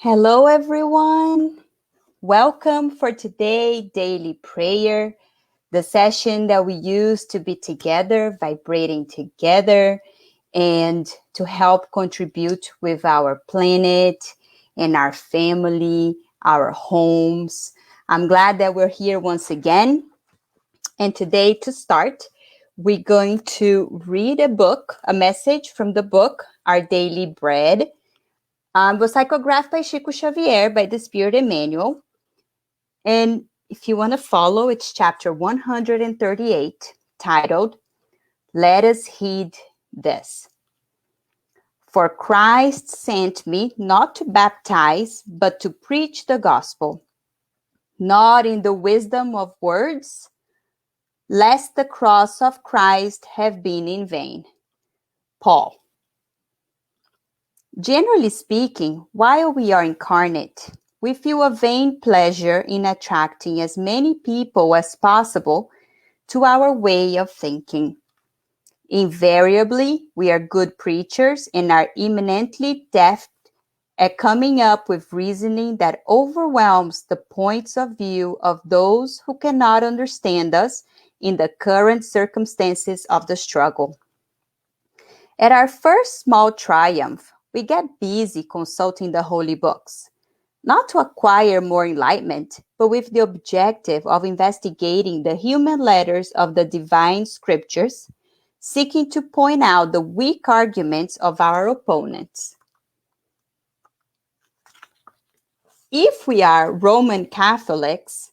Hello, everyone. Welcome for today daily prayer, the session that we use to be together, vibrating together, and to help contribute with our planet and our family, our homes. I'm glad that we're here once again. And today, to start, we're going to read a message from the book, Our Daily Bread. Was psychographed by Chico Xavier by the Spirit Emmanuel. And if you want to follow, it's chapter 138, titled, Let Us Heed This. For Christ sent me not to baptize, but to preach the gospel, not in the wisdom of words, lest the cross of Christ have been in vain. Paul. Generally speaking, while we are incarnate, we feel a vain pleasure in attracting as many people as possible to our way of thinking. Invariably, we are good preachers and are eminently deft at coming up with reasoning that overwhelms the points of view of those who cannot understand us in the current circumstances of the struggle. At our first small triumph, we get busy consulting the holy books, not to acquire more enlightenment, but with the objective of investigating the human letters of the divine scriptures, seeking to point out the weak arguments of our opponents. If we are Roman Catholics,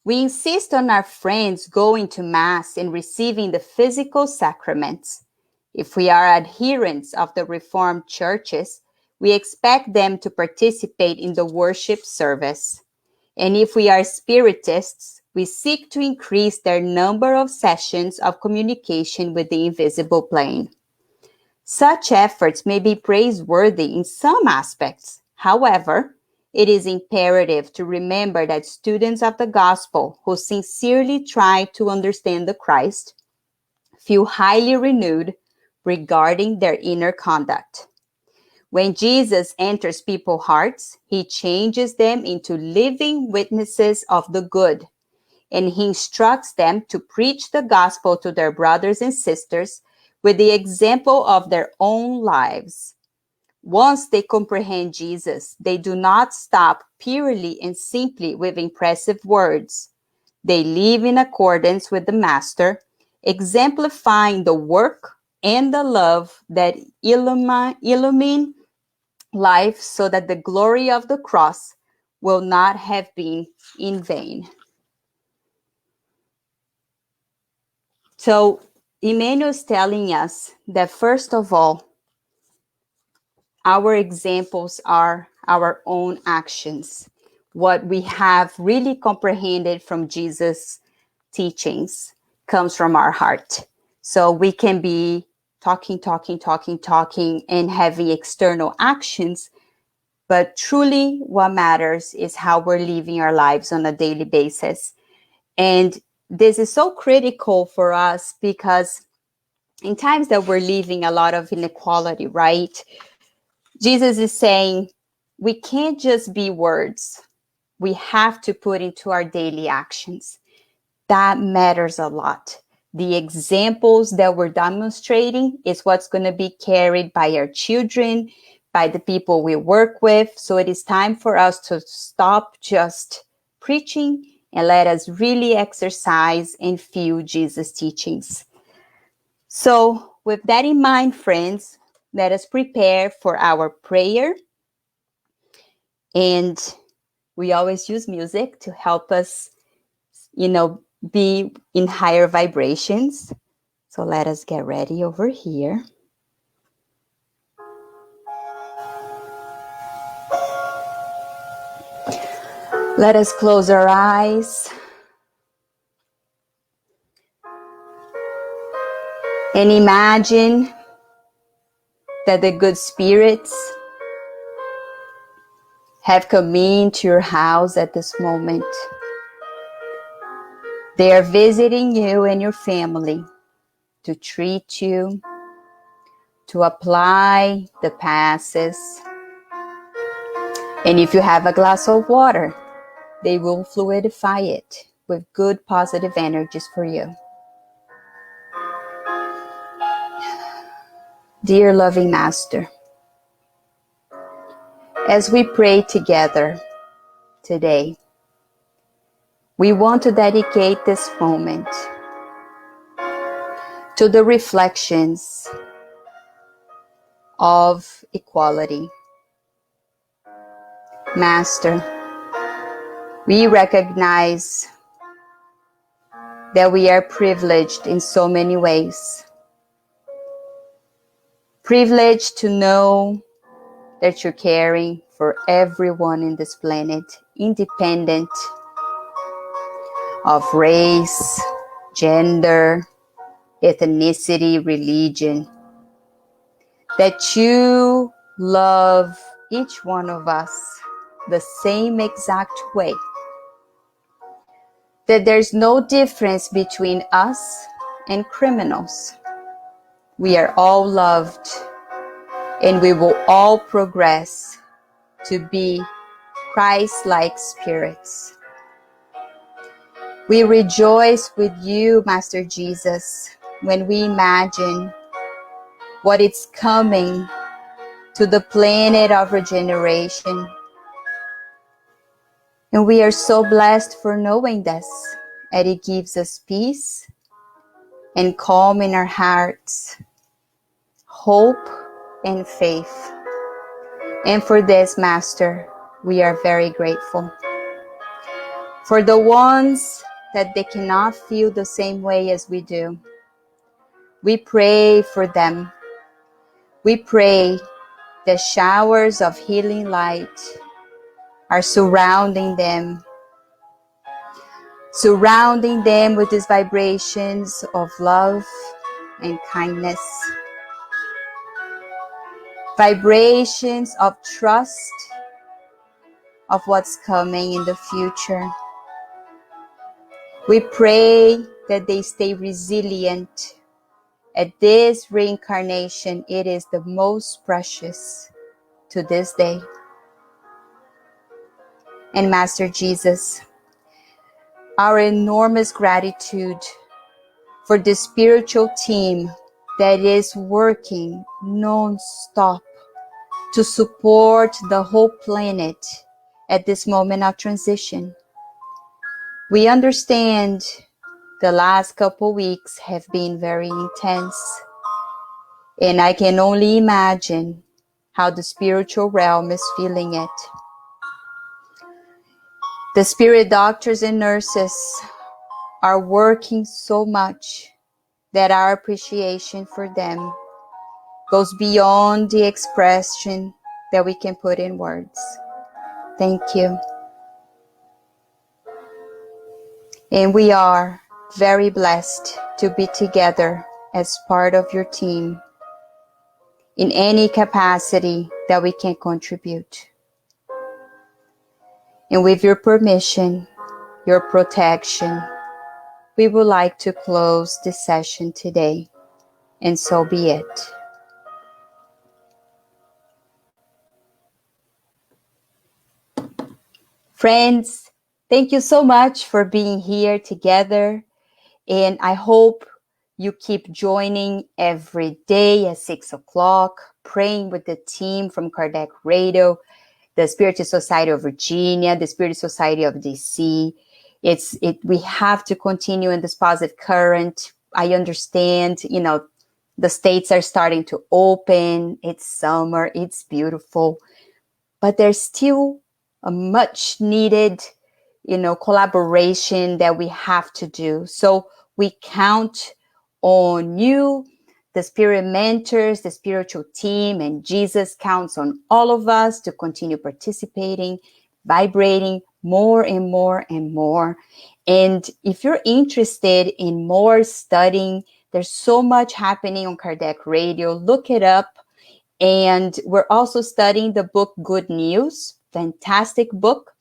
we insist on our friends going to Mass and receiving the physical sacraments. If we are adherents of the Reformed churches, we expect them to participate in the worship service. And if we are Spiritists, we seek to increase their number of sessions of communication with the invisible plane. Such efforts may be praiseworthy in some aspects. However, it is imperative to remember that students of the gospel who sincerely try to understand the Christ feel highly renewed regarding their inner conduct. When Jesus enters people's hearts, he changes them into living witnesses of the good, and he instructs them to preach the gospel to their brothers and sisters with the example of their own lives. Once they comprehend Jesus, they do not stop purely and simply with impressive words. They live in accordance with the Master, exemplifying the work and the love that illumine life so that the glory of the cross will not have been in vain. So Emmanuel is telling us that first of all, our examples are our own actions. What we have really comprehended from Jesus' teachings comes from our heart. So we can be talking, and having external actions, but truly what matters is how we're living our lives on a daily basis. And this is so critical for us because in times that we're living a lot of inequality, right? Jesus is saying we can't just be words. We have to put into our daily actions. That matters a lot. The examples that we're demonstrating is what's going to be carried by our children, by the people we work with. So it is time for us to stop just preaching and let us really exercise and feel Jesus' teachings. So with that in mind, friends, let us prepare for our prayer. And we always use music to help us, be in higher vibrations. So let us get ready over here. Let us close our eyes and imagine that the good spirits have come into your house at this moment. They are visiting you and your family to treat you, to apply the passes, And if you have a glass of water, they will fluidify it with good positive energies for you. Dear loving Master, as we pray together today, we want to dedicate this moment to the reflections of equality. Master, we recognize that we are privileged in so many ways. Privileged to know that you're caring for everyone in this planet, independent of race, gender, ethnicity, religion. That you love each one of us the same exact way. That there's no difference between us and criminals. We are all loved, and we will all progress to be Christ-like spirits. We rejoice with you, Master Jesus, when we imagine what is coming to the planet of regeneration. And we are so blessed for knowing this, and it gives us peace and calm in our hearts, hope and faith. And for this, Master, we are very grateful. For the ones that they cannot feel the same way as we do, we pray for them. We pray the showers of healing light are surrounding them with these vibrations of love and kindness, vibrations of trust of what's coming in the future. We pray that they stay resilient. At this reincarnation, it is the most precious to this day. And Master Jesus, our enormous gratitude for the spiritual team that is working non-stop to support the whole planet at this moment of transition. We understand the last couple weeks have been very intense, and I can only imagine how the spiritual realm is feeling it. The spirit doctors and nurses are working so much that our appreciation for them goes beyond the expression that we can put in words. Thank you. And we are very blessed to be together as part of your team in any capacity that we can contribute. And with your permission, your protection, we would like to close this session today, and so be it. Friends, thank you so much for being here together, and I hope you keep joining every day at 6 o'clock, praying with the team from Kardec Radio, the Spiritus Society of Virginia, the Spiritus Society of DC. We have to continue in this positive current. I understand, the states are starting to open. It's summer, it's beautiful, but there's still a much needed, collaboration that we have to do. So we count on you, the spirit mentors, the spiritual team, and Jesus counts on all of us to continue participating, vibrating more and more and more. And if you're interested in more studying, there's so much happening on Kardec Radio. Look it up. And we're also studying the book Good News, fantastic book.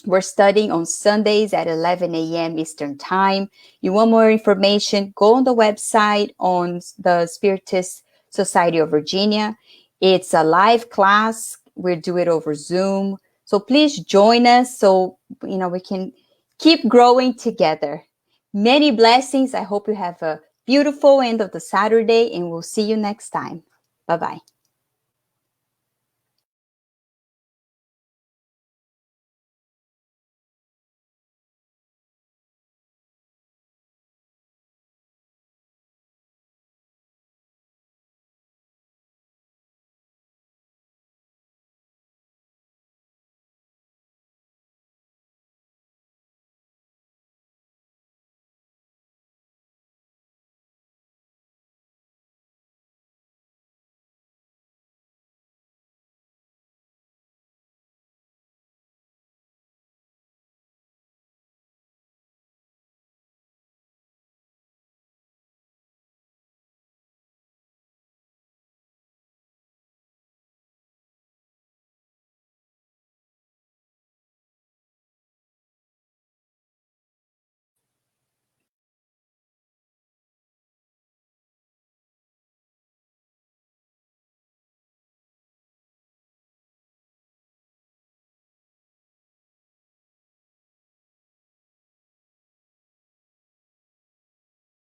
We're studying on Sundays at 11 a.m. Eastern Time. You want more information, go on the website on the Spiritist Society of Virginia. It's a live class. We do it over Zoom. So please join us so we can keep growing together. Many blessings. I hope you have a beautiful end of the Saturday, and we'll see you next time. Bye-bye.